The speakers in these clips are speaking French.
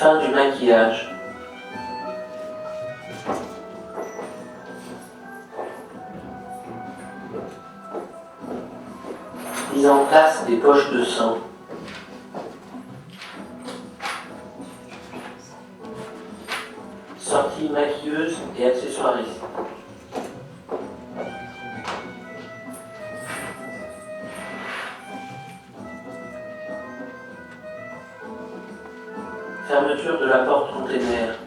Fin du maquillage. Mise en place des poches de sang. Sortie maquilleuse et accessoiriste. Fermeture de la porte container.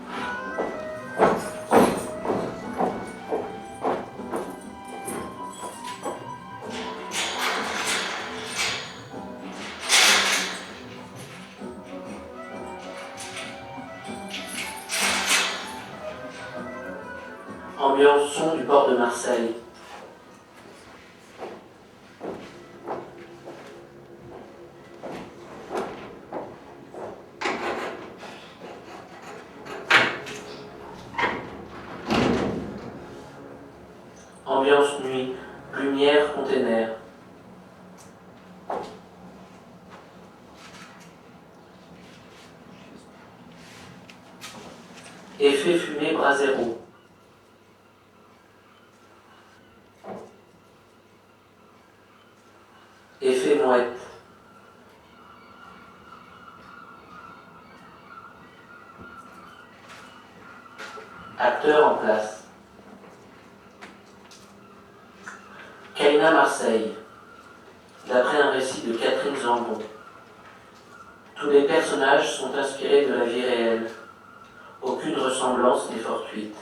Ambiance son du port de Marseille. Ambiance nuit, lumière container. Effet fumée bras zéro. Effet mouette. Acteur en place. Kaina Marseille, d'après un récit de Catherine Zambon. Tous les personnages sont inspirés de la vie réelle. Aucune ressemblance n'est fortuite.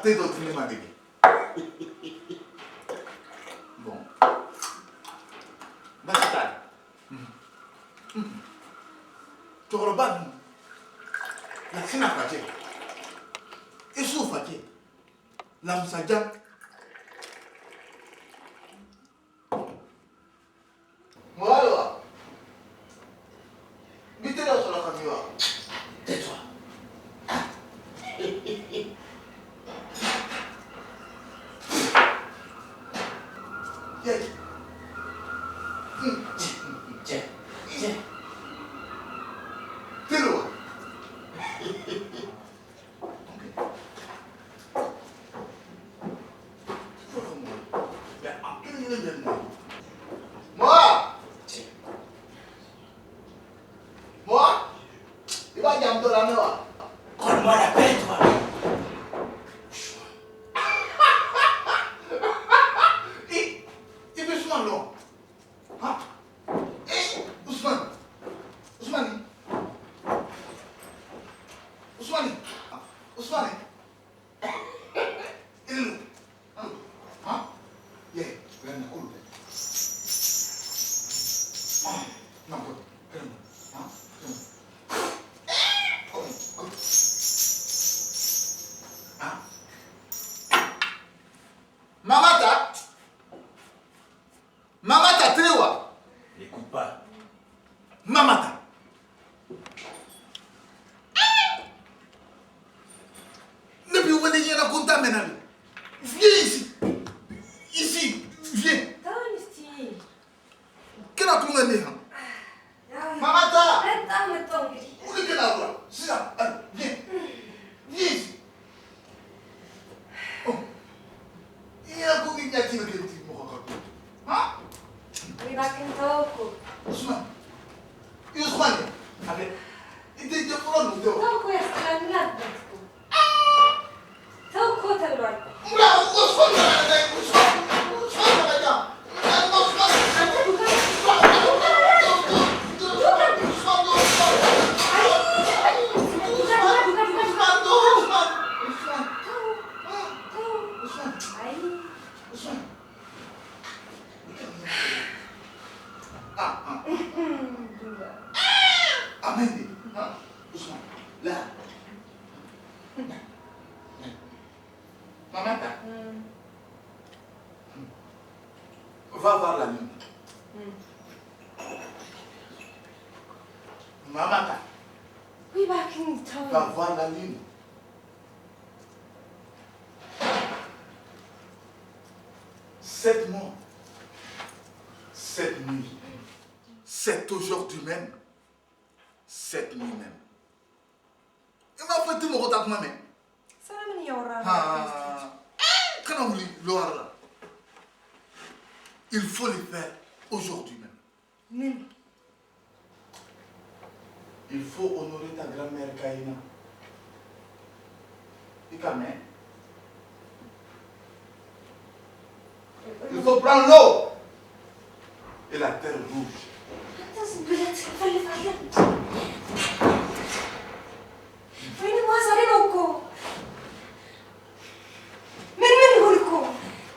T'es d'autres les malades. Bon. Basta. Tu regardes. La scène a fait. Et sous fait. L'âme s'adja. Voilà. Mettez-la sur la caméra. Tais-toi. Donne-moi la paix, toi. Et Ousmane, non. Hein? Ousmane. Ousmane. Ousmane. Ousmane. Il est où? Hein? Yeah, viens me couler. Non, quoi? Hein? Mamata, Tréwa. N'écoute pas. Mamata. Ne puis vous dire la compta maintenant. Viens ici. Ici, viens. Quel a trouvé les gens? Mamata. Où est-ce que la voix? C'est ça. Viens. Viens ici. Oh. Il y a combien de gens qui me disent hein? Ousmane. E Ousmane? Allez. Il te dit pour nous deux. Ousmane. Va voir la lune. Sept mois. 7 nuits. 7 aujourd'hui même. 7 nuits même. Il m'a fait tout mon retard moi-même. Quand on lit l'or, il faut le faire aujourd'hui même. Il faut honorer ta grand-mère Kaina. Il faut prendre l'eau et la terre rouge.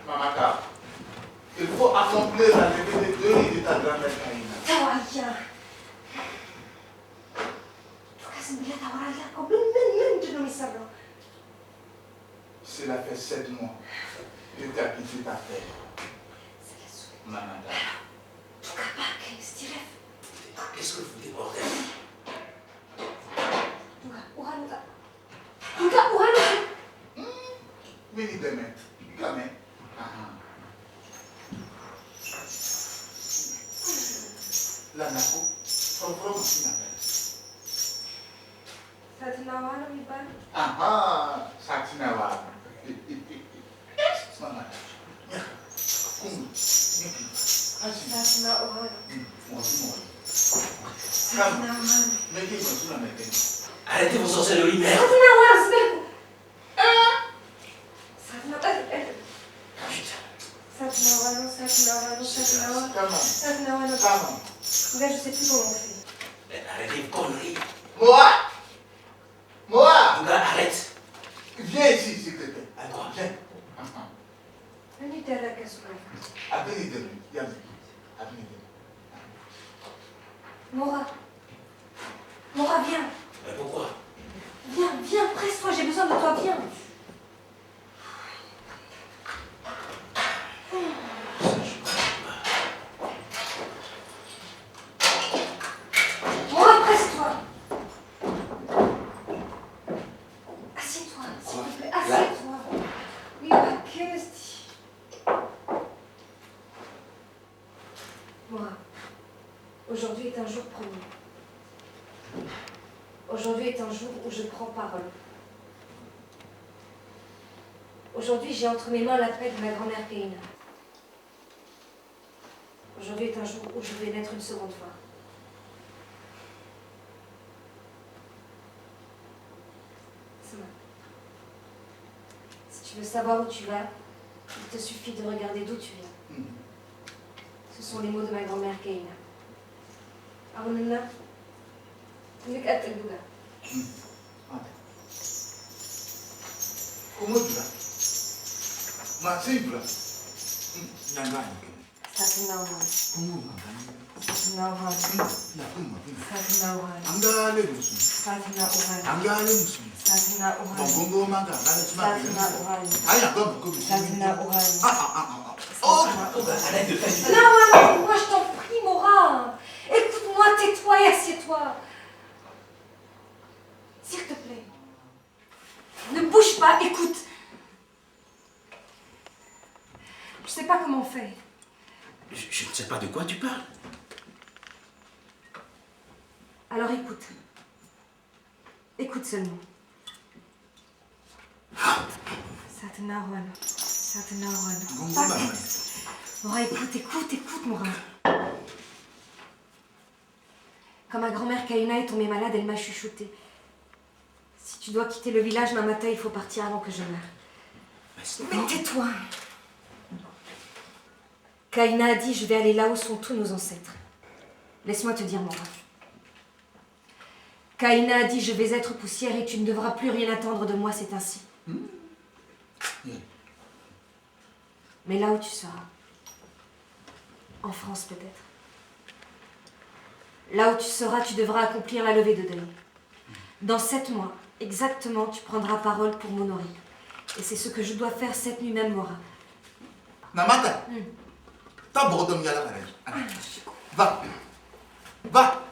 Mamaka, il faut accomplir la levée des deux riz de ta grand-mère Kaina. Cela fait 7 mois que tu as quitté ta terre. Mamaka. Qu'est-ce que vous foutez, bordel? Veni demain. Gamin. La nako. From aussi n'appelle. Satinawa. Mama. Kungu. Niki. Asi. Arrêtez vos sorcelleries, merde. Je sais plus comment on fait. Arrêtez vos conneries. Moa. Bouga, arrête. Viens ici, s'il te plaît. À quoi? Viens. Venez à la cassoulet. Appelez de lui. Viens. Appelez de lui. Mora, viens. Mais pourquoi? Viens, presse-toi, j'ai besoin de toi, viens. Mora, presse-toi. Assieds-toi, s'il te plaît, assieds-toi. Oui, qu'est-ce que Mora, aujourd'hui est un jour promis. Aujourd'hui est un jour où je prends parole. Aujourd'hui, j'ai entre mes mains la paix de ma grand-mère Kaina. Aujourd'hui est un jour où je vais naître une seconde fois. Sama, si tu veux savoir où tu vas, il te suffit de regarder d'où tu viens. Ce sont les mots de ma grand-mère Kaina. Arunana, Nik Ateluga. Comment tu vas? Ma simple. Satinawan. Comment Satinawan. Satinawan. Angale musun. Satinawan. Angale musun. Satinawan. Bongo manga. Satinawan. Aya comme comme. Satinawan. Oh. Bouga, arrête de faire ça. Non, moi je t'en prie, Mora. Écoute-moi, tais-toi et assieds-toi. S'il te plaît. Ne bouge pas, écoute. Je sais pas comment on fait. Je ne sais pas de quoi tu parles. Alors écoute. Écoute seulement. Satinawan. Satinawan. Bongo Pas manga. tête. Mora, écoute, Mora. Quand ma grand-mère Kaina est tombée malade, elle m'a chuchoté. Si tu dois quitter le village, Mamata, il faut partir avant que je meure. Mais tais-toi. Kaina a dit, je vais aller là où sont tous nos ancêtres. Laisse-moi te dire, Mora. Kaina a dit, je vais être poussière et tu ne devras plus rien attendre de moi, c'est ainsi. Mais là où tu seras, en France peut-être, là où tu seras, tu devras accomplir la levée de deuil. Dans 7 mois, exactement, tu prendras parole pour m'honorer. Et c'est ce que je dois faire cette nuit même, Mora. Namata. T'as bordé de la Va.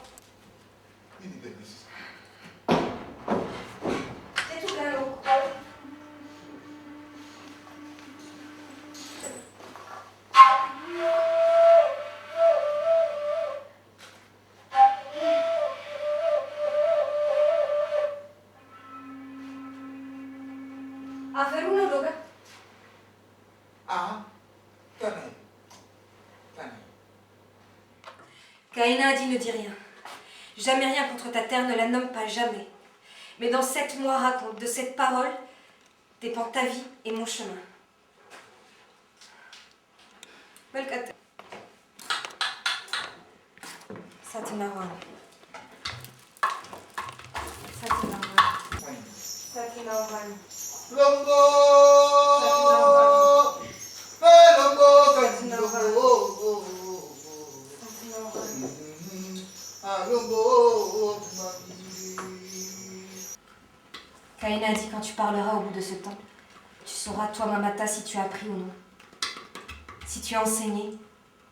Kaina a dit ne dis rien. Jamais rien contre ta terre, ne la nomme pas jamais. Mais dans cette moi raconte, de cette parole, dépend ta vie et mon chemin. Melkata. Satinawan. Satinawan. Satinawan. Lombo! Lombo! Kaina a dit quand tu parleras au bout de ce temps, tu sauras, toi Mamata, si tu as appris ou non. Si tu as enseigné,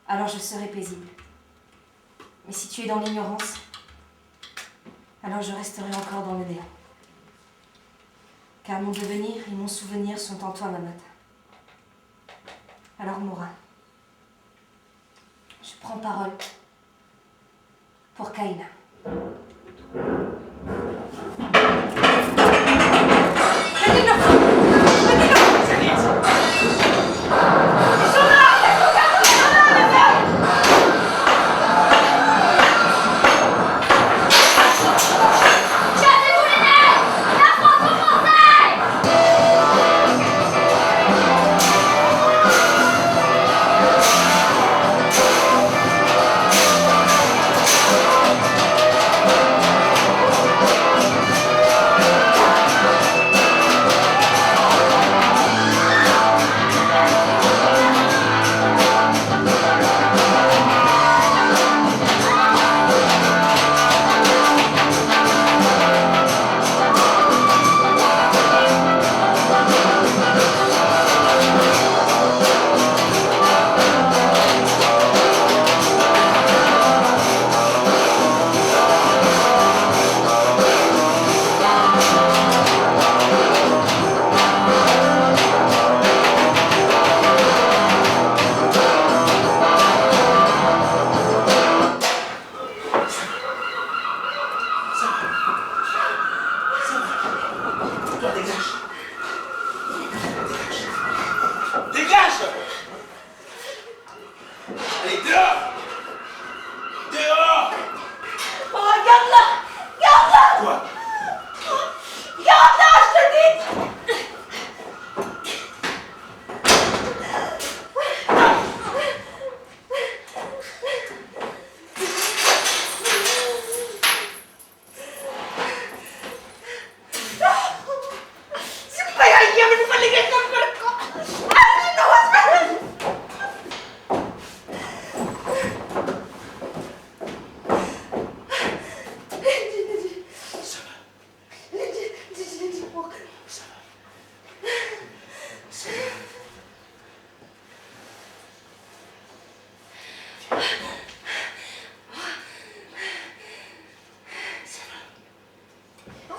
alors je serai paisible. Mais si tu es dans l'ignorance, alors je resterai encore dans le néant. Car mon devenir et mon souvenir sont en toi, Mamata. Alors Mora, je prends parole pour Kaina.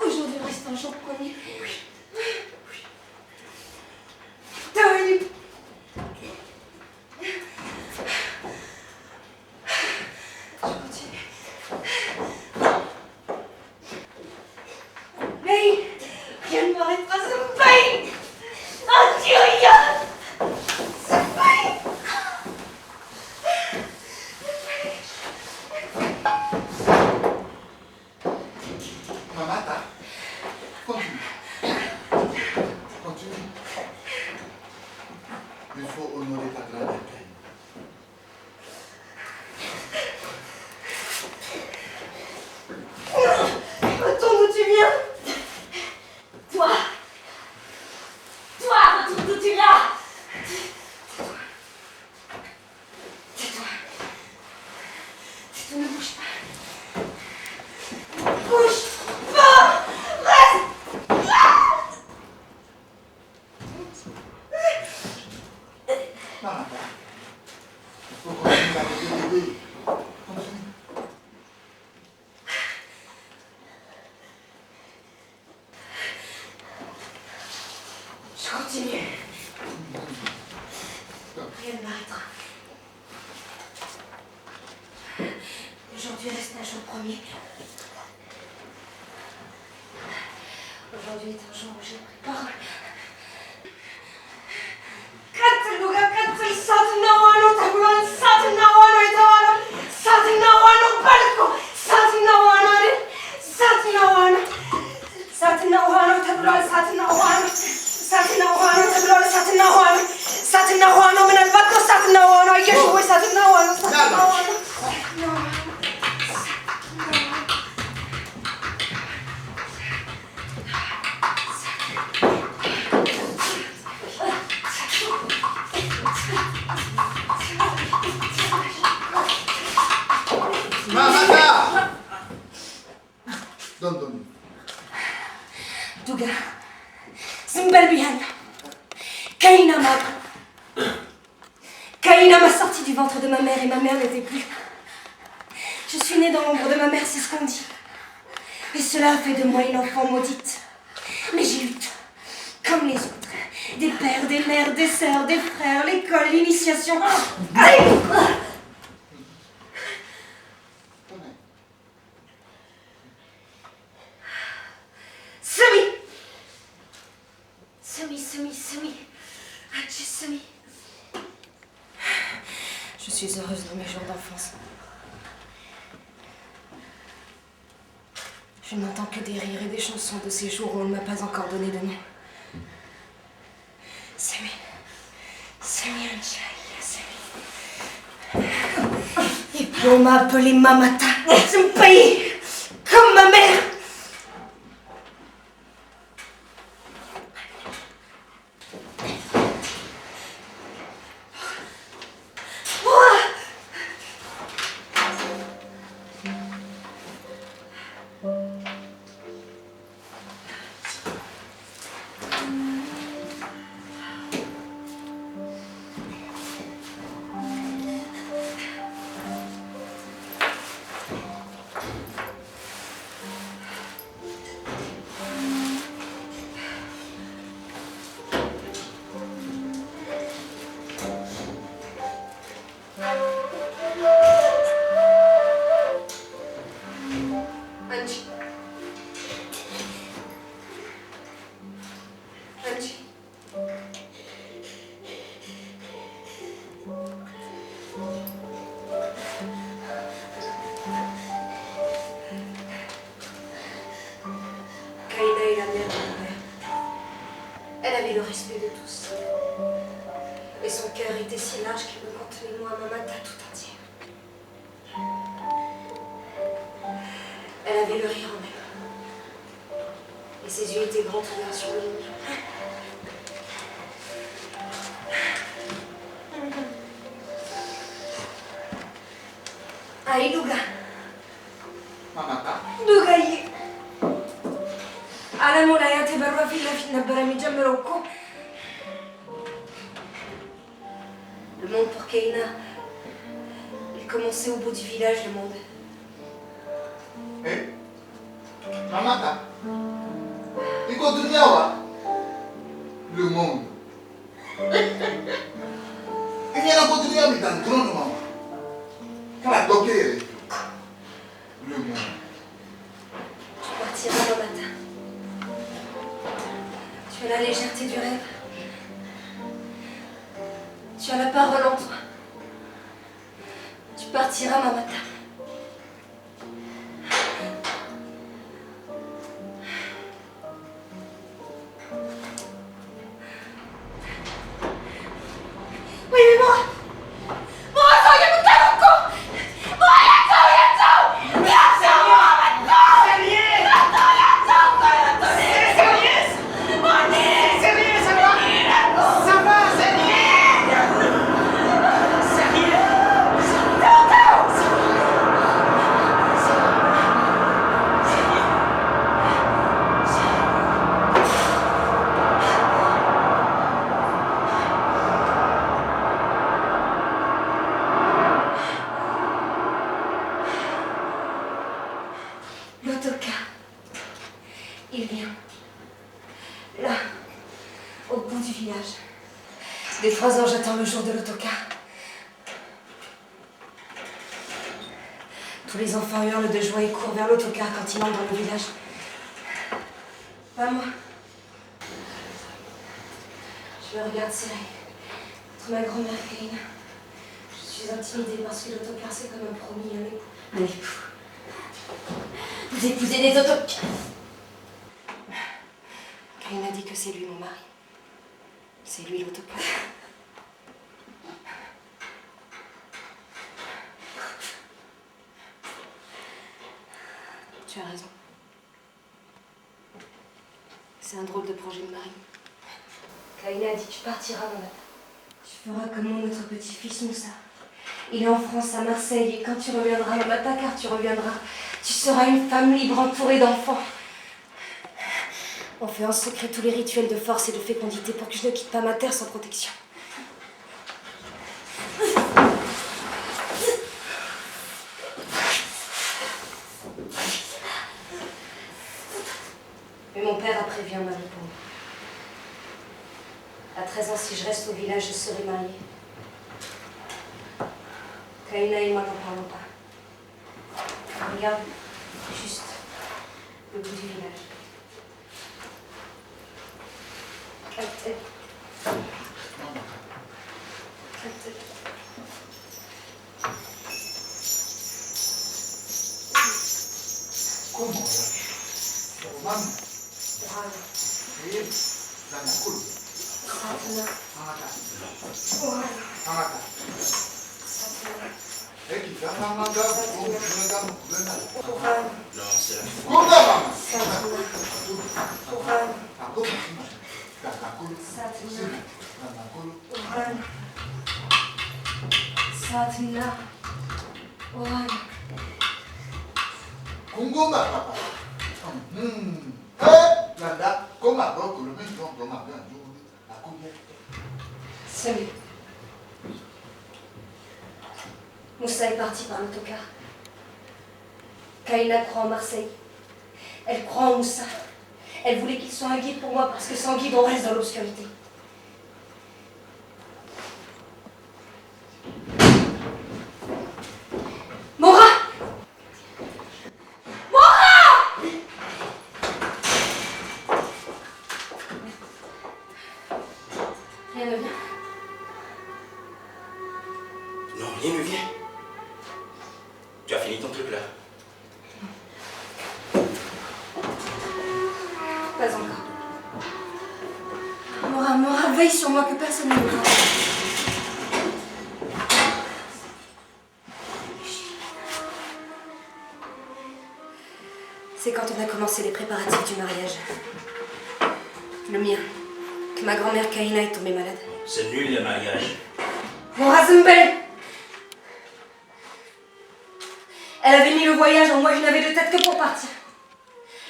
Aujourd'hui reste un jour premier. Mamata, continue. Continue. Il faut honorer ta grande peine. Retourne d'où tu viens. Toi, retourne d'où tu viens. Tais-toi. Tais-toi, ne bouge pas. Bouge pas. Reste. Mamata, il faut continuer à te bébé. Continue. Je continue. Rien ne m'arrêtera. Aujourd'hui reste un jour premier. Aujourd'hui est un jour où j'ai pris parole. Katsunuga katsu satinawa no taburan satinawa no itawara satinawa no Mamata! Donne. Douga, Zimbalbihan, Kaina m'a sorti du ventre de ma mère et ma mère n'était plus. Je suis née dans l'ombre de ma mère, c'est ce qu'on dit. Et cela a fait de moi une enfant maudite. Mais j'ai eu tout, comme les autres. Des pères, des mères, des sœurs, des frères, l'école, l'initiation. Semi. Hachi Semi. Je suis heureuse dans mes jours d'enfance. Je n'entends que des rires et des chansons de ces jours où on ne m'a pas encore donné de nom. Semi Anchai, Semi. Et puis on m'a appelée Mamata. C'est mon pays, comme ma mère. Elle avait le respect de tous. Et son cœur était si large qu'il me contenait moi, Mamata, tout entière. Elle avait le rire en elle. Et ses yeux étaient grands ouverts sur le monde. Aïe, Douga. Mamata. Douga, yi. على مولاي تبرع في نبرة مجمر وكو. Le monde pour Kaina, il commençait au bout du village, le monde. Eh? Mamata. Il continue à voir le monde. Il y a un continue à mettre dans le trône, maman. Quand la toquée, le monde. Tu partiras, Mamata. Tu as la légèreté du rêve. Tu as la parole en toi. Tu partiras, Mamata. Oui, mais moi l'autocar, il vient. Là, au bout du village. Dès 3 heures, j'attends le jour de l'autocar. Tous les enfants hurlent de joie et courent vers l'autocar quand il entre dans le village. Pas moi. Je le regarde serré entre ma grand-mère et Kaina. Je suis intimidée parce que l'autocar, c'est comme un promis, un époux. Un époux. Vous épousez des autocars. Kaina dit que c'est lui mon mari. C'est lui l'autocar. Tu as raison. C'est un drôle de projet de mari. Kaina a dit tu partiras, maman. Tu feras comme notre petit-fils Moussa. Il est en France, à Marseille, et quand tu reviendras, Mamata, car tu reviendras, tu seras une femme libre entourée d'enfants. On fait en secret tous les rituels de force et de fécondité pour que je ne quitte pas ma terre sans protection. Mais mon père a prévu un mari pour moi. À 13 ans, si je reste au village, je serai mariée. Kaina et moi n'en parlons pas. Regarde, juste le bout du village. ¿Cómo? Román. Sí, Lanakul. Angata. Angata. Kita Angata. Non, c'est la fou. Aku Satna. 궁금하다. 난다. 고마워. 그러면 좀 고마워. Salut. Moussa est parti par l'autocar. Kaina croit en Marseille. Elle croit en Moussa. Elle voulait qu'il soit un guide pour moi parce que sans guide, on reste dans l'obscurité. Mora! Mora! Rien ne vient. Non, rien ne vient. Tu as fini ton truc là. Pas encore. Mora, veille sur moi que personne ne me voit. C'est quand on a commencé les préparatifs du mariage. Le mien. Que ma grand-mère Kaina est tombée malade. C'est nul le mariage. Mora Zumbel! Elle avait mis le voyage en moi, je n'avais de tête que pour partir.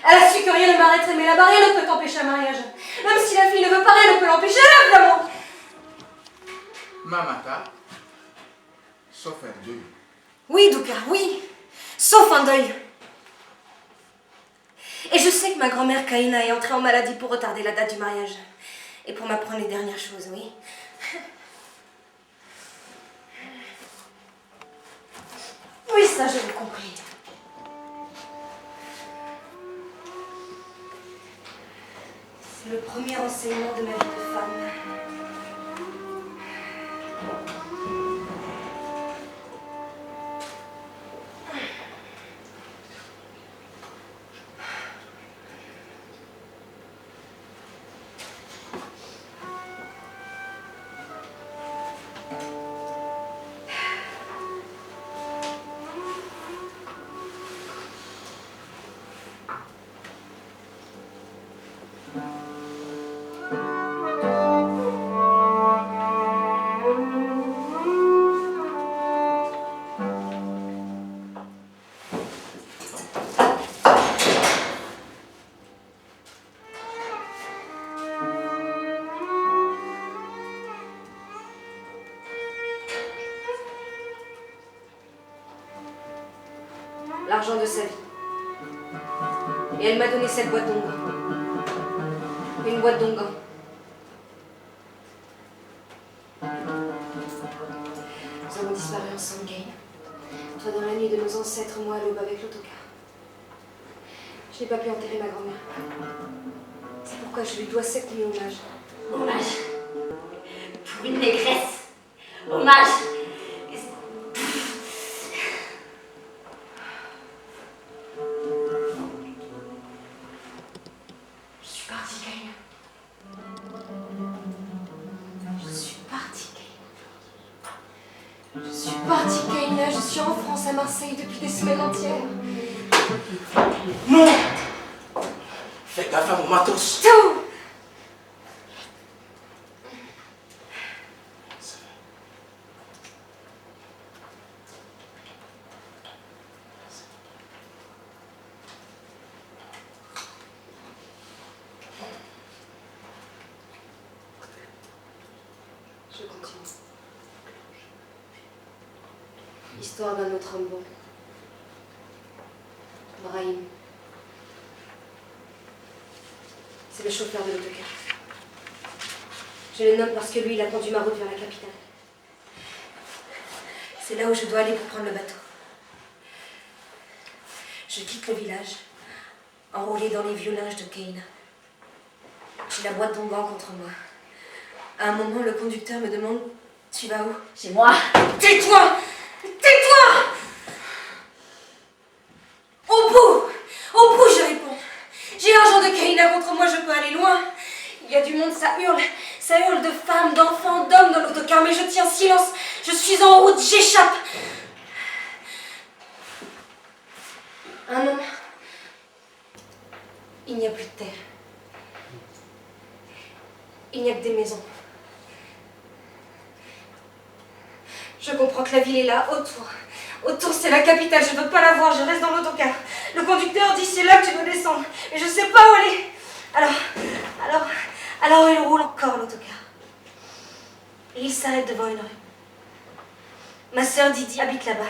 Elle a su que rien ne m'arrêterait, mais là-bas, rien ne peut empêcher un mariage. Même si la fille ne veut pas, rien ne peut l'empêcher, lève l'amour. Mamata, sauf un deuil. Oui, Douka, oui. Sauf un deuil. Et je sais que ma grand-mère Kaina est entrée en maladie pour retarder la date du mariage. Et pour m'apprendre les dernières choses, oui. Oui, ça, je l'ai compris. C'est le premier enseignement de ma vie de femme. L'argent de sa vie. Et elle m'a donné cette boîte d'onguents. Une boîte d'onguents. Nous avons disparu ensemble, Gaïa. Toi dans la nuit de nos ancêtres, moi à l'aube avec l'autocar. Je n'ai pas pu enterrer ma grand-mère. C'est pourquoi je lui dois cette nuit hommage. Hommage pour une négresse. Hommage. Je suis en France, à Marseille, depuis des semaines entières. Non! Fais gaffe à mon matos. Tout! Histoire d'un autre homme bon. Brahim. C'est le chauffeur de l'autocar. Je le nomme parce que lui, il a conduit ma route vers la capitale. C'est là où je dois aller pour prendre le bateau. Je quitte le village, enrôlée dans les vieux linges de Keina. J'ai la boîte d'onguents contre moi. À un moment, le conducteur me demande « Tu vas où ?» Chez moi. Tais-toi! Tais-toi! Au bout, je réponds. J'ai l'argent de Keina contre moi, je peux aller loin. Il y a du monde, ça hurle de femmes, d'enfants, d'hommes dans l'autocar, mais je tiens silence. Je suis en route, j'échappe. Un moment, il n'y a plus de terre. Il n'y a que des maisons. Je comprends que la ville est là, autour. Autour, c'est la capitale, je ne veux pas la voir, je reste dans l'autocar. Le conducteur dit c'est là que tu dois descendre, mais je ne sais pas où aller. Alors il roule encore l'autocar. Et il s'arrête devant une rue. Ma sœur Didi habite là-bas.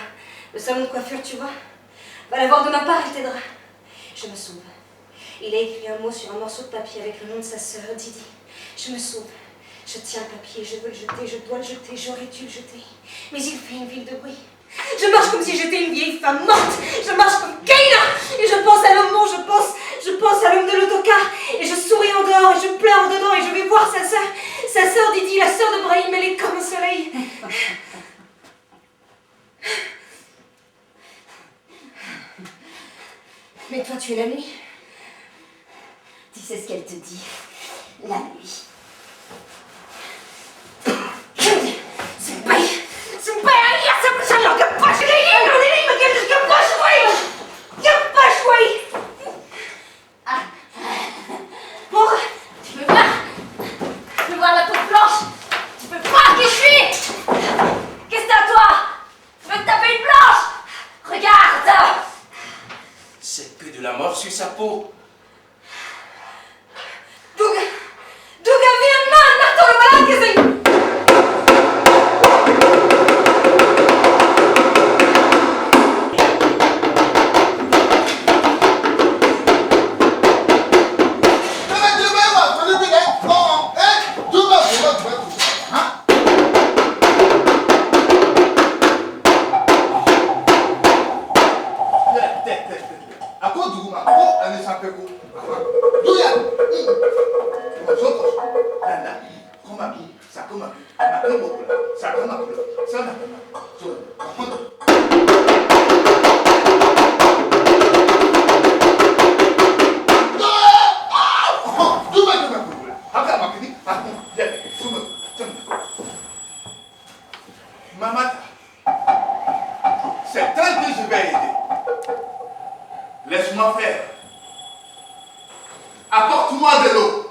Le salon de coiffure, tu vois. Va la voir de ma part, elle t'aidera. Je me sauve. Il a écrit un mot sur un morceau de papier avec le nom de sa sœur, Didi. Je me sauve. Je tiens le papier, je veux le jeter, je dois le jeter, j'aurais dû le jeter. Mais il fait une ville de bruit. Je marche comme si j'étais une vieille femme morte. Je marche comme Keina. Et je pense à l'homme bon, je pense à l'homme de l'autocar. Et je souris en dehors, et je pleure dedans, et je vais voir sa sœur. Sa sœur Didi, la sœur de Brahim, elle est comme le soleil. Mais toi, tu es la nuit. Tu sais ce qu'elle te dit. La nuit. Tu peux voir la peau blanche. Tu peux voir qui je suis. Qu'est-ce que t'as toi? Tu veux te taper une blanche? Regarde. C'est que de la mort sur sa peau. Duga Vietnam, nato le malade que c'est. Mamata, c'est elle que je vais aider. Laisse-moi faire. Apporte-moi de l'eau.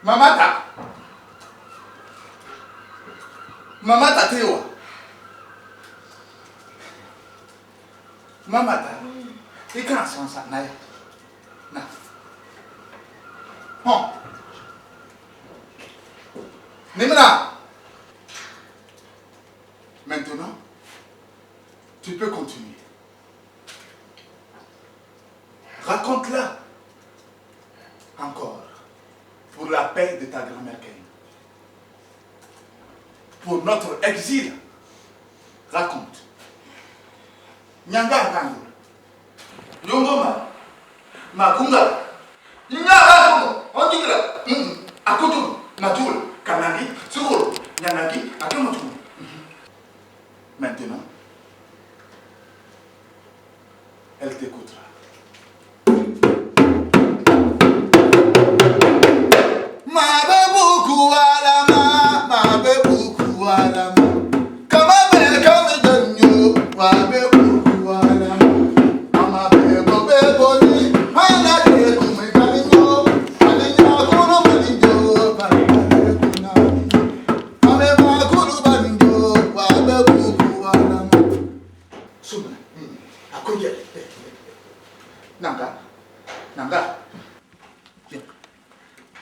Mamata. Mamata tewa. Mamata. Ikan sansa naya. Na. Hon. Nimena. Maintenant, tu peux continuer. Raconte-la encore pour la paix de ta grand-mère Kane. Pour notre exil, raconte. Nyanga Kango, Yongoma, Makunga, Nyanga Ondigra, Akutu, Matul, Kanagi, Suru, Nyanagi, Akumatul. Maintenant, elle t'écoutera.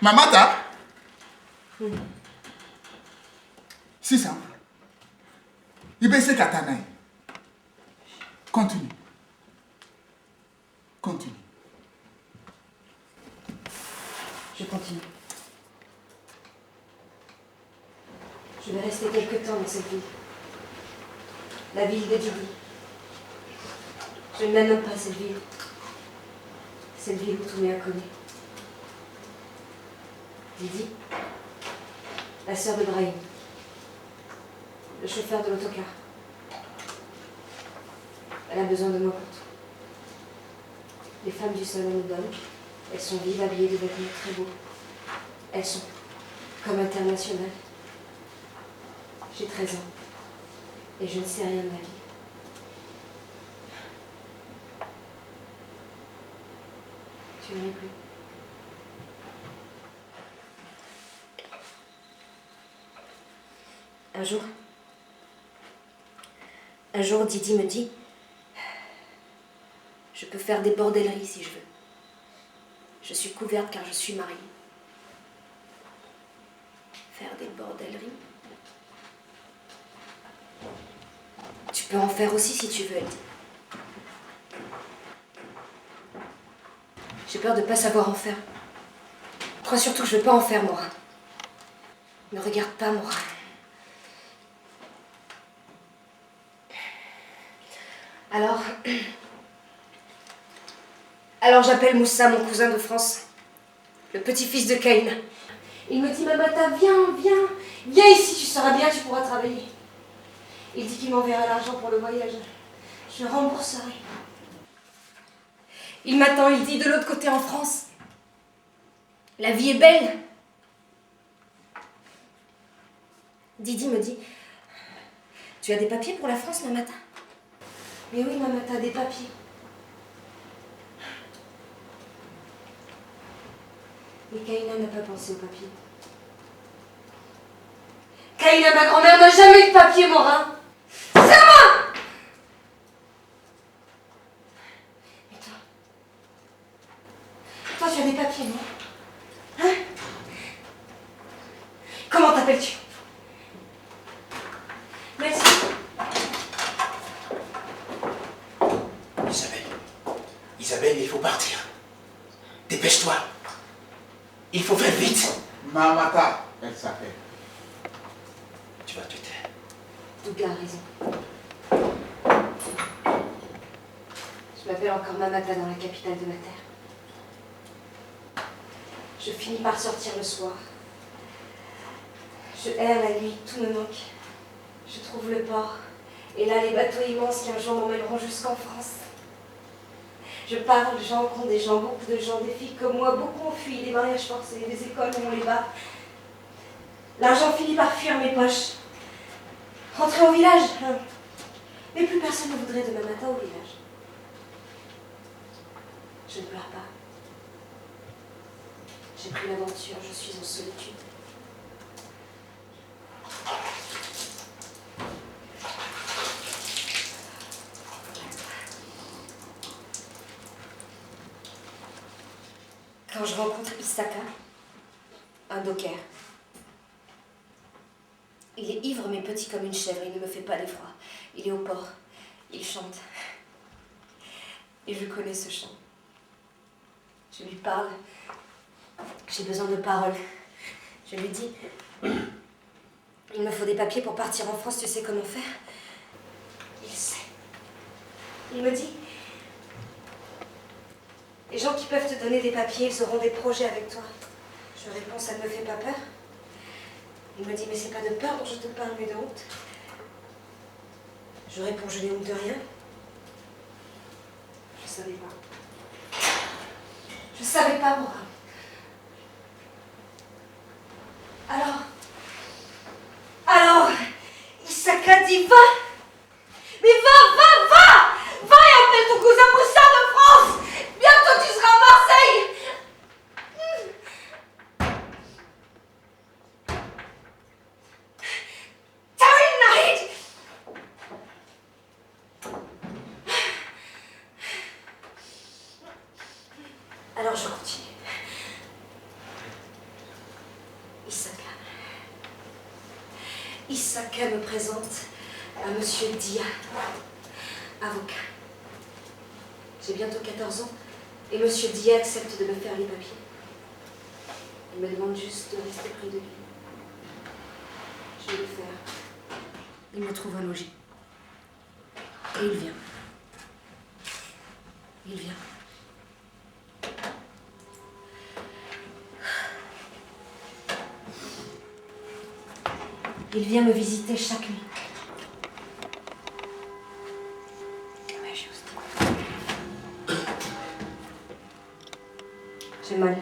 Mamata, c'est ça. Il baisse katana. Continue. Continue. Je continue. Je vais rester quelque temps dans cette ville. La ville de Didi. Je ne la nomme pas cette ville. Cette ville où tout m'est inconnu. Didi, la sœur de Brahim, le chauffeur de l'autocar. Elle a besoin de moi pour tout. Les femmes du salon nous donnent. Elles sont vives, habillées de vêtements très beaux. Elles sont comme internationales. J'ai 13 ans et je ne sais rien de ma vie. Tu n'en es plus. Un jour, Didi me dit, je peux faire des bordelleries si je veux. Je suis couverte car je suis mariée. Faire des bordelleries? Tu peux en faire aussi si tu veux, elle dit. J'ai peur de ne pas savoir en faire. Crois surtout que je ne veux pas en faire, Morin. Ne regarde pas, Morin. Alors j'appelle Moussa, mon cousin de France, le petit-fils de Caïn. Il me dit, Mamata, viens ici, tu seras bien, tu pourras travailler. Il dit qu'il m'enverra l'argent pour le voyage. Je le rembourserai. Il m'attend, il dit, de l'autre côté en France. La vie est belle. Didi me dit, tu as des papiers pour la France, Mamata? Mais oui, Mamata, des papiers. Mais Kaina n'a pas pensé aux papiers. Kaina, ma grand-mère, n'a jamais eu de papier, Morin. C'est moi! Mais toi, tu as des papiers, non? Hein? Comment t'appelles-tu? Merci. Isabelle, il faut partir. Dépêche-toi. Il faut faire vite. Mamata, elle s'appelle. Tu vas te taire. Douga a raison. Je m'appelle encore Mamata dans la capitale de ma terre. Je finis par sortir le soir. Je erre la nuit, tout me manque. Je trouve le port. Et là, les bateaux immenses qui un jour m'emmèneront jusqu'en France. Je parle, je rencontre des gens, beaucoup de gens, des filles comme moi. Beaucoup ont fui, des mariages forcés, des écoles où on les bat. L'argent finit par fuir mes poches. Rentrer au village. Mais plus personne ne voudrait de Mamata au village. Je ne pleure pas. J'ai pris l'aventure, je suis en solitude. Quand je rencontre Isaka, un docker, il est ivre mais petit comme une chèvre, il ne me fait pas d'effroi. Il est au port, il chante. Et je connais ce chant. Je lui parle. J'ai besoin de paroles. Je lui dis, il me faut des papiers pour partir en France, tu sais comment faire? Il sait. Il me dit, les gens qui peuvent te donner des papiers, ils auront des projets avec toi. Je réponds, ça ne me fait pas peur. Il me dit, mais c'est pas de peur dont je te parle, mais de honte. Je réponds, je n'ai honte de rien. Je savais pas. Je savais pas, Mora. Alors, Isaka dit, va! Mais va et appelle ton cousin Moussa de France! Bientôt tu seras à Marseille! Tarim Nahid! Alors je continue. Isaka me présente à Monsieur Dia, avocat. J'ai bientôt 14 ans et Monsieur Dia accepte de me faire les papiers. Il me demande juste de rester près de lui. Je vais le faire. Il me trouve un logis. Et il vient. Il vient. Il vient me visiter chaque nuit. Ouais, juste. J'ai mal.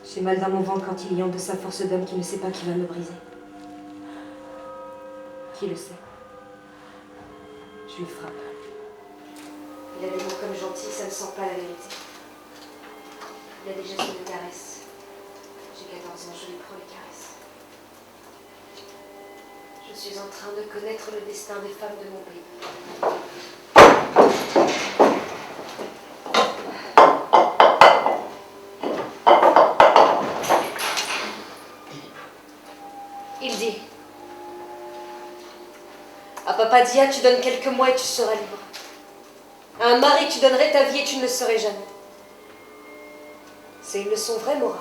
J'ai mal dans mon ventre quand il y a de sa force d'homme qui ne sait pas qui va me briser. Qui le sait? Je lui frappe. Il a des mots comme gentil, ça ne sent pas la vérité. Il a des gestes de caresse. J'ai 14 ans, je lui prends les caresses. Je suis en train de connaître le destin des femmes de mon pays. Il dit, à Papa Dia, tu donnes quelques mois et tu seras libre. À un mari, tu donnerais ta vie et tu ne le serais jamais. C'est une leçon vraie, Mora.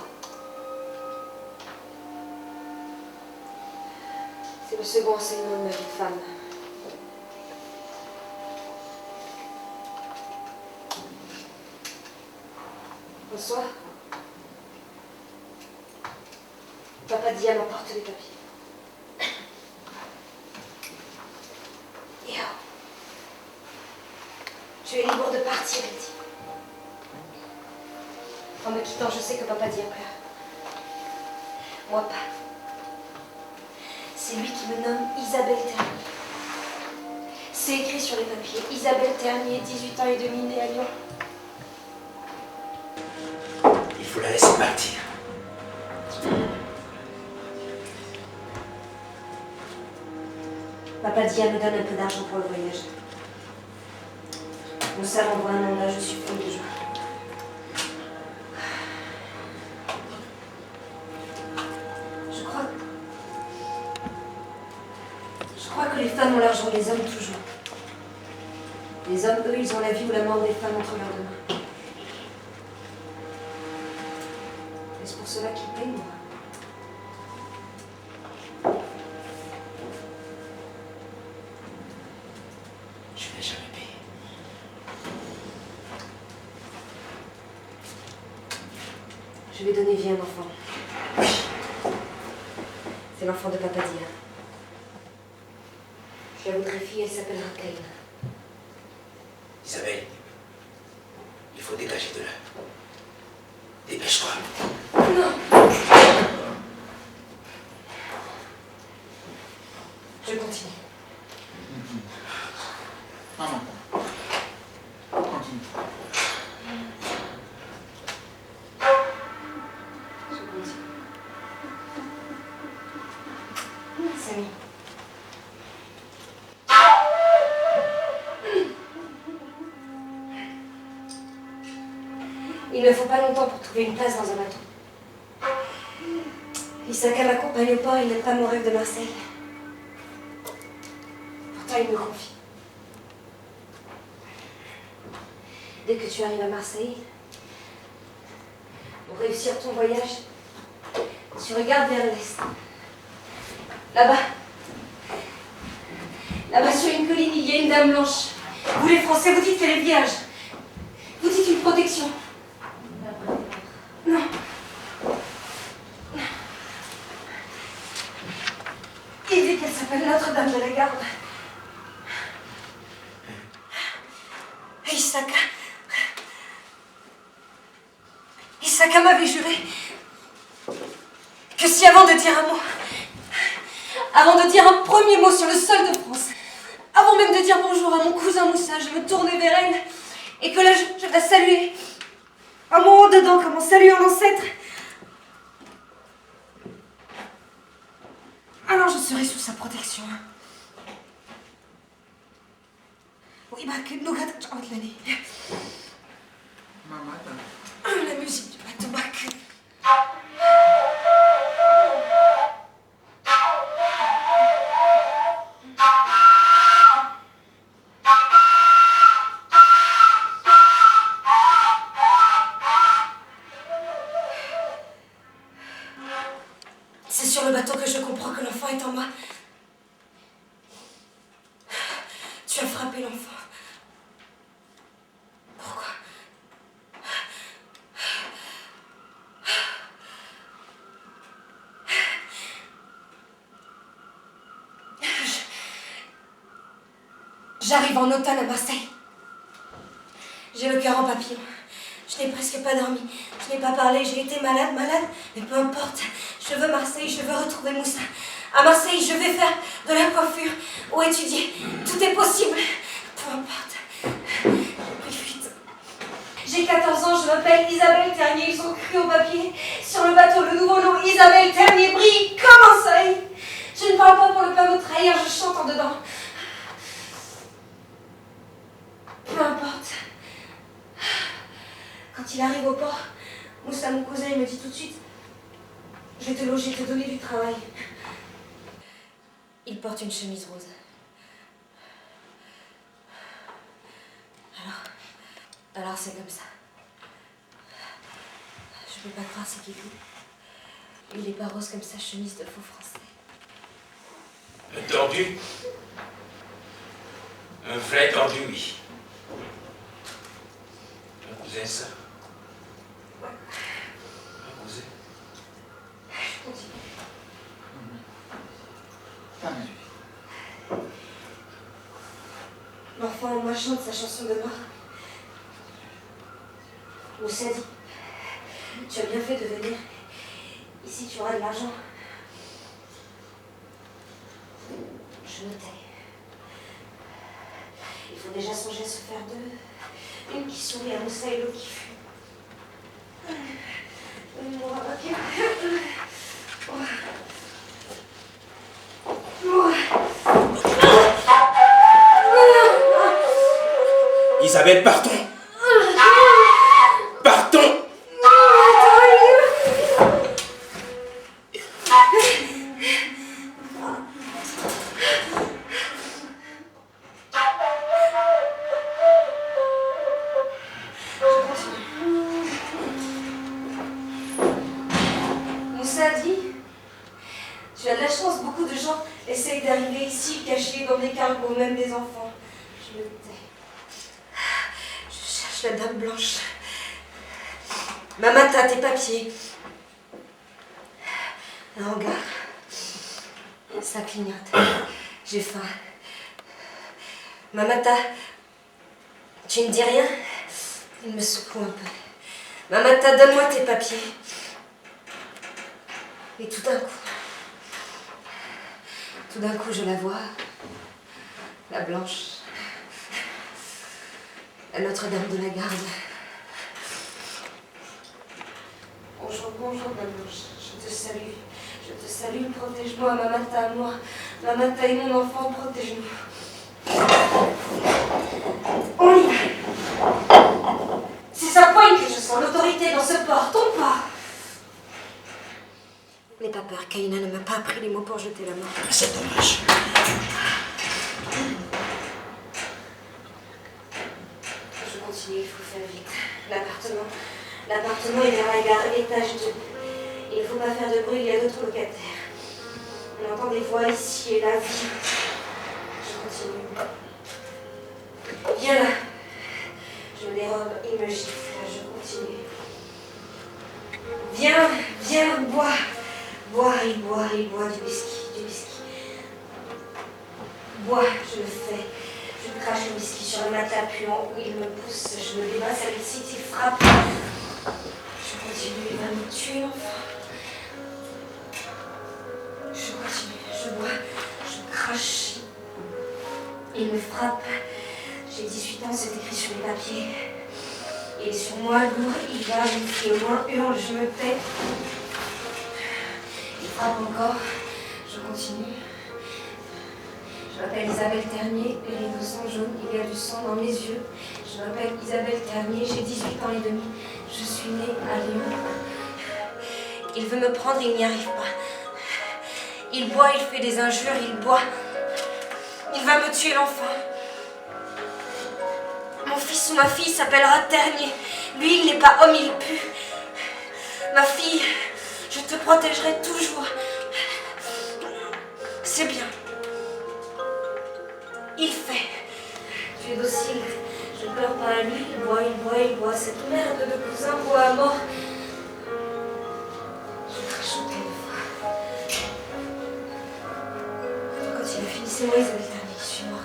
C'est le second enseignement de ma vie de femme. Bonsoir. Papa Dia m'apporte les papiers. Yo. Tu es libre de partir, il dit. En me quittant, je sais que Papa Dia pleure. Moi pas. C'est lui qui me nomme Isabelle Ternier. C'est écrit sur les papiers. Isabelle Ternier, 18 ans et demi, née à Lyon. Il faut la laisser partir. Papa Dia me donne un peu d'argent pour le voyage. Mon salle envoie un mandat, je suis folle de joie. Je crois que les femmes ont l'argent, les hommes toujours. Les hommes, eux, ils ont la vie ou la mort des femmes entre leurs deux mains. Et c'est pour cela qu'ils payent, moi. Je n'ai jamais payé. Je vais donner vie à un enfant. C'est l'enfant de Papa Dia. Je la voudrais fille, elle s'appellera Kaina. Isabelle, il faut dégager de là. Dépêche-toi. Non! Je continue. Maman, continue. Il ne faut pas longtemps pour trouver une place dans un bateau. Isaka m'accompagne au port, il n'aime pas mon rêve de Marseille. Pourtant, il me confie. Dès que tu arrives à Marseille, pour réussir ton voyage, tu regardes vers l'est. Là-bas, sur une colline, il y a une dame blanche. Vous les Français, vous dites qu'elle est vierge. Vous dites une protection. Non. Il dit qu'elle s'appelle Notre-Dame de la Garde. Isaka m'avait juré que si avant de dire un mot, avant de dire un premier mot sur le sol de France, avant même de dire bonjour à mon cousin Moussa, je me tournais vers elle et que là je la saluais, un mot en dedans comme on salue un ancêtre. Alors je serai sous sa protection. Oui, bah que nous gâte l'année. Maman, La musique du bateau bac. C'est sur le bateau que je comprends que l'enfant est en moi. Tu as frappé l'enfant. Pourquoi ? J'arrive en automne à Marseille. J'ai le cœur en papillon. Je n'ai presque pas dormi. Je n'ai pas parlé. J'ai été malade. Mais peu importe. Je veux Marseille. Je veux retrouver Moussa. À Marseille, je vais faire de la coiffure ou étudier. Tout est possible. Peu importe. J'ai pris fuite. J'ai 14 ans. Je m'appelle Isabelle Ternier. Ils ont cru au papier. Sur le bateau, le nouveau nom Isabelle Ternier brille comme un soleil. Je ne parle pas pour ne pas me trahir. Je chante en dedans. Peu importe. Quand il arrive au port, Moussa, mon cousin, il me dit tout de suite: je vais te loger, te donner du travail. Il porte une chemise rose. Alors c'est comme ça. Je peux pas croire ce qu'il dit. Il est pas rose comme sa chemise de faux français. Un tordu? Un vrai tordu, oui. Un cousin, ça? Un cousin? Je continue. L'enfant en moi chante sa chanson de mort. Moussa dit: tu as bien fait de venir. Ici, tu auras de l'argent. Je me tais. Il faut déjà songer à se faire deux. Une qui sourit à Moussa et l'autre qui fuit. Isabelle, partons! Partons! Moussa dit: tu as de la chance, beaucoup de gens essayent d'arriver ici cachés dans des cargos, même des enfants. Je me tais. Je cherche la dame blanche. Mamata, tes papiers. Un hangar. Ça clignote. J'ai faim. Mamata, tu ne dis rien? Il me secoue un peu. Mamata, donne-moi tes papiers. Et tout d'un coup, je la vois. La blanche. La Notre-Dame de la Garde. Bonjour, ma blanche. Je te salue, protège-moi, Mamata à moi. Mamata et mon enfant, protège-nous. On y va. C'est sa poigne que je sens, l'autorité. Kaina ne m'a pas appris les mots pour jeter la main. C'est dommage. Je continue, il faut faire vite. L'appartement est vers la gare, étage 2. Il ne faut pas faire de bruit, il y a d'autres locataires. On entend des voix ici et là. Je continue. Viens là. Je me dérobe, il me gifle. Je continue. Viens, bois. Il boit du whisky. Bois, je le fais. Je crache le whisky sur le matelas puant où il me pousse. Je me débat, ça l'excite, il frappe. Je continue, il va me tuer, l'enfant. Je continue, je bois, je crache. Il me frappe. J'ai 18 ans, c'est écrit sur les papiers. Il est sur moi, lourd, il va, une fille au loin hurle, je me tais. Il frappe encore, je continue. Je m'appelle Isabelle Ternier, les rideaux sont jaunes, il y a du sang dans mes yeux. Je m'appelle Isabelle Ternier, j'ai 18 ans et demi. Je suis née à Lyon. Il veut me prendre, il n'y arrive pas. Il boit, il fait des injures, il boit. Il va me tuer, l'enfant. Mon fils ou ma fille s'appellera Ternier. Lui, il n'est pas homme, il pue. Ma fille, je te protégerai toujours. C'est bien. Il fait. Tu es docile. Je pleure pas à lui. Il boit. Cette merde de cousin boit à mort. Je crache au téléphone. Quand il a fini, c'est moi, Isabelle Ternier, qui suis morte.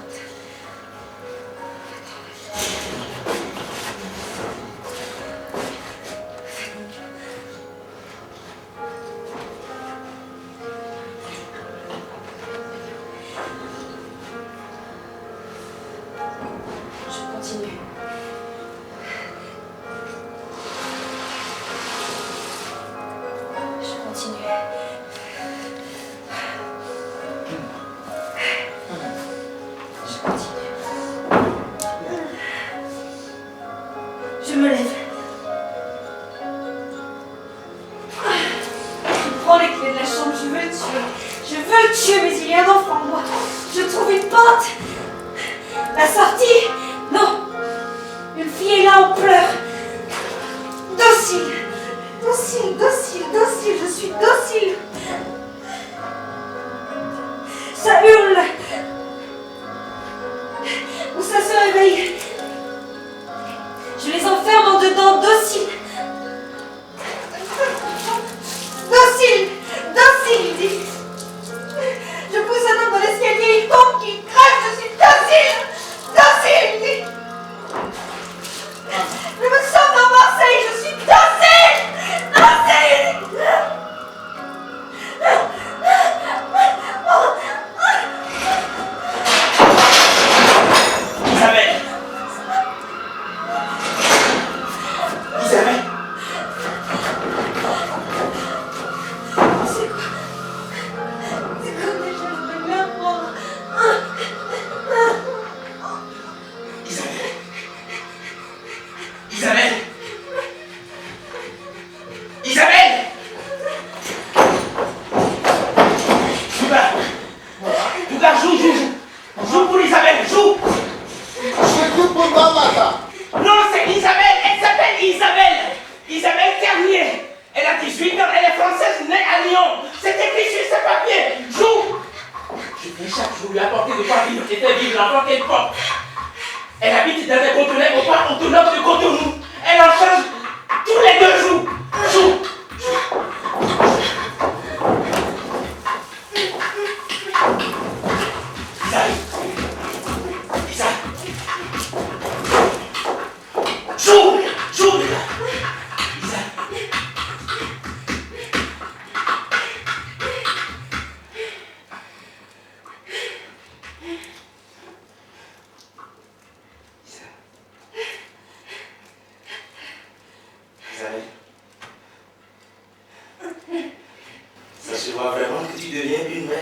Je me lève. Je prends les clés de la chambre, je veux le tuer. Je veux le tuer, mais il y a un enfant en moi. Je trouve une porte. La sortie. Non. Une fille est là, on pleure. Docile. Je suis docile. Ça hurle. Ou ça se réveille. Je les enferme en dedans, docile. Il dit. Je pousse un homme dans l'escalier, il tombe, il craque, je suis docile, il dit. Je me sauve dans Marseille, je suis docile. Isabelle. Joue pour Isabelle, joue. J'écoute pour Mamata. Non, c'est Isabelle, elle s'appelle Isabelle. Isabelle Ternier. Elle a 18 ans, elle est française, née à Lyon. C'est écrit sur ses papiers. Joue. Je viens chaque jour lui apporter de quoi vivre. Et fait vivre l'enfant qu'elle porte. Elle habite dans des conteneurs au parc autonome de Cotonou. Elle en change tous les 2 jours. Joue. Ça se voit vraiment que tu deviens une mère.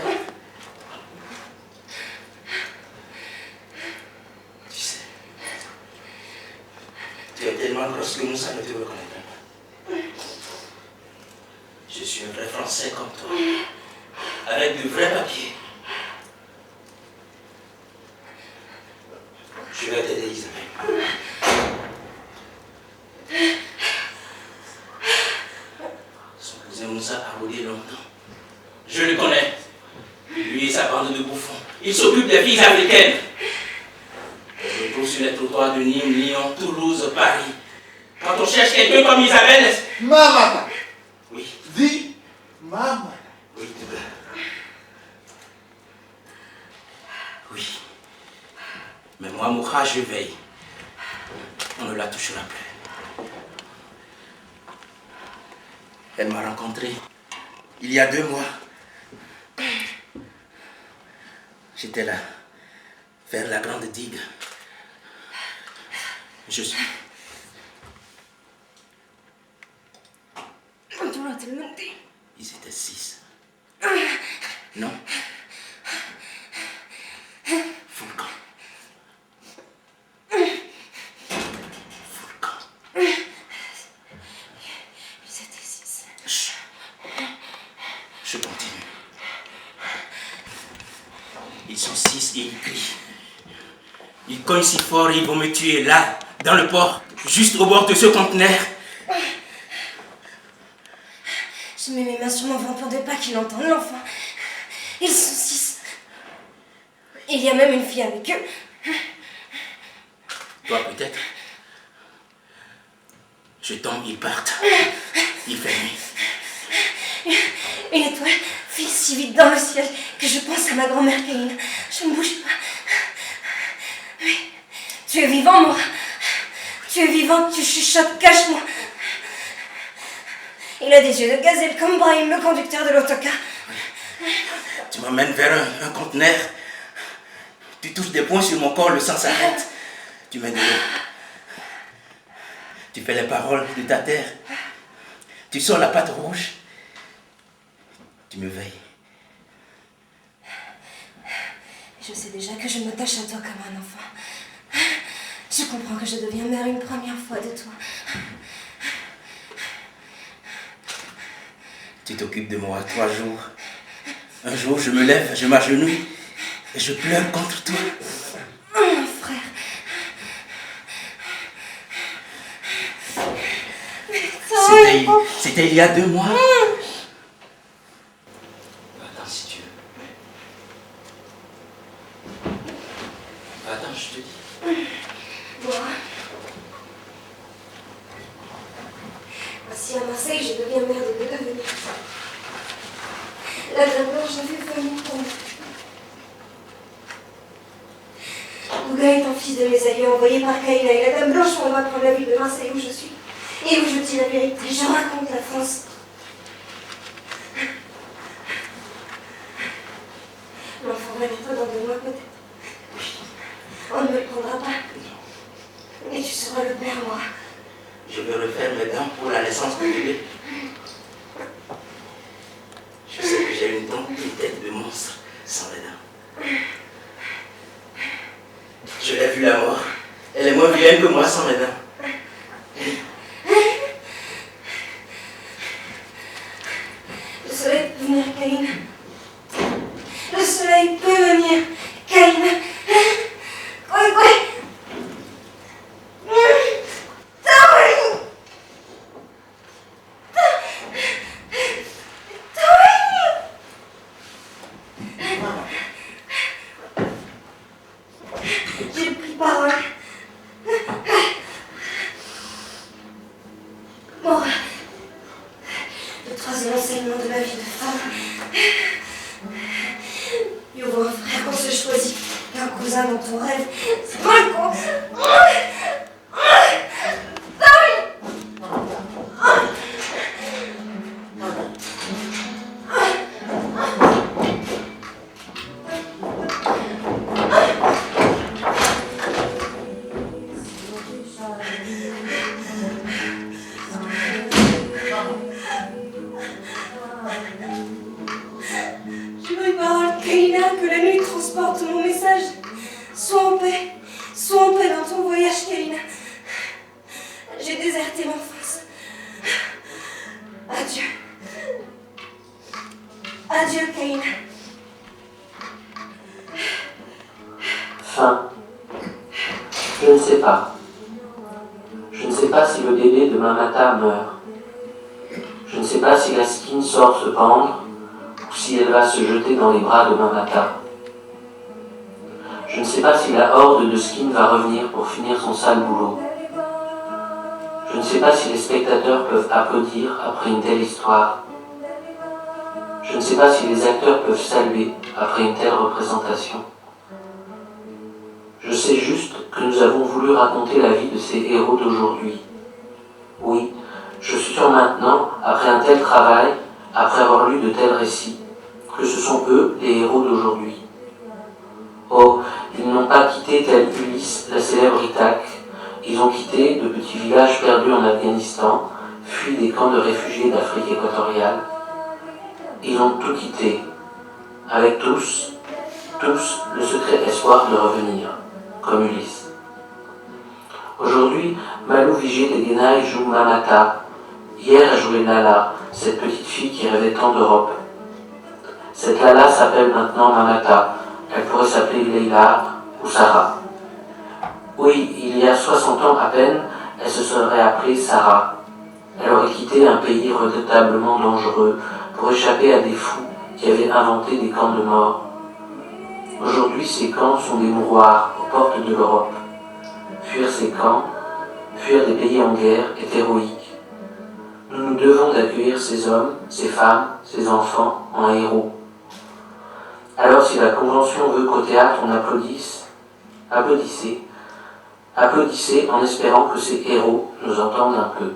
Tu sais, tu es tellement grosse que Moussa ne te reconnaît pas. Je suis un vrai Français comme toi. avec de vrais papiers. Je vais t'aider, Isabelle. Son cousin Moussa a rôdé longtemps. Je le connais. Lui et sa bande de bouffons. Il s'occupe des filles africaines. On le trouve sur les trottoirs de Nîmes, Lyon, Toulouse, Paris. Quand on cherche quelqu'un comme Isabelle... Mamata. Oui. Dis Mamata. Oui, oui. Mais moi, Moukha, je veille. On ne la touchera plus. Elle m'a rencontré il y a 2 mois. J'étais là, vers la grande digue. Je suis... Ils étaient 6. Non. Volcan. Volcan. Ils étaient 6. Chut. Je continue. Ils sont 6 et ils crient. Ils cognent si fort et ils vont me tuer là, dans le port, juste au bord de ce conteneur. Je mets mes mains sur mon ventre pour ne pas qu'il entende l'enfant. Ils sont 6. Il y a même une fille avec eux. Toi peut-être. Je tombe, ils partent. Il fait nuit. Une étoile file si vite dans le ciel que je pense à ma grand-mère Caïna. Je ne bouge pas. Oui, tu es vivant, moi. Tu es vivant, tu chuchotes, cache-moi. Il a des yeux de gazelle comme Brahim, le conducteur de l'autocar. Tu m'emmènes vers un conteneur. Tu touches des points sur mon corps, le sang s'arrête. Tu mets de l'eau. Tu fais les paroles de ta terre. Tu sors la pâte rouge. Tu me veilles. Je sais déjà que je m'attache à toi comme un enfant. Je comprends que je deviens mère une première fois de toi. Tu t'occupes de moi 3 jours. Un jour, je me lève, je m'agenouille et je pleure contre toi. Mon frère. C'était il y a 2 mois. Attends si tu veux. Attends, je te dis. Moi. Voici à Marseille, je deviens mère de 2 devenir. La dame blanche a fait famille pour moi. Douga est un fils de mes aïeux envoyé par Caïna et la dame blanche on va prendre la ville de Marseille où je suis et où je dis la vérité. Je raconte la France. L'enfant va naître dans 2 mois peut-être. On ne me le prendra pas. Mais tu seras le père, moi. Je vais refaire mes dents pour la naissance de bébé. Je sais que j'ai une tête de monstre sans les dents. Je l'ai vu la mort. Elle est moins vilaine que moi sans mes dents. Le soleil peut venir, Caïna. Le soleil peut venir, Caïna. Quoi, quoi? J'ai pris parole. Bon, le 3e enseignement de la vie de femme. Il y aura un frère qu'on se choisit, un cousin dont on rêve. C'est pas le con. Je veux une parole, Caïna, que la nuit transporte mon message. Sois en paix dans ton voyage, Caïna. J'ai déserté l'enfance. Adieu. Adieu, Cain. Fin. Je ne sais pas. Je ne sais pas si le bébé de Mamata meurt. Je ne sais pas si la Skin sort se pendre ou si elle va se jeter dans les bras de Mamata. Je ne sais pas si la horde de Skin va revenir pour finir son sale boulot. Je ne sais pas si les spectateurs peuvent applaudir après une telle histoire. Je ne sais pas si les acteurs peuvent saluer après une telle représentation. Je sais juste que nous avons voulu raconter la vie de ces héros d'aujourd'hui. Oui, je suis sûr maintenant, après un tel travail, après avoir lu de tels récits, que ce sont eux les héros d'aujourd'hui. Oh, ils n'ont pas quitté tel Ulysse, la célèbre Ithaque. Ils ont quitté de petits villages perdus en Afghanistan, fui des camps de réfugiés d'Afrique équatoriale. Ils ont tout quitté, avec tous le secret espoir de revenir, comme Ulysse. Aujourd'hui, Malou Vigée des Guénailles joue Mamata. Hier, elle jouait Lala, cette petite fille qui rêvait tant d'Europe. Cette Lala s'appelle maintenant Mamata. Elle pourrait s'appeler Leila ou Sarah. Oui, il y a 60 ans à peine, elle se serait appelée Sarah. Elle aurait quitté un pays redoutablement dangereux pour échapper à des fous qui avaient inventé des camps de mort. Aujourd'hui, ces camps sont des mouroirs aux portes de l'Europe. Fuir ces camps, fuir des pays en guerre est héroïque. Nous nous devons d'accueillir ces hommes, ces femmes, ces enfants en héros. Alors si la Convention veut qu'au théâtre on applaudisse, applaudissez. Applaudissez en espérant que ces héros nous entendent un peu.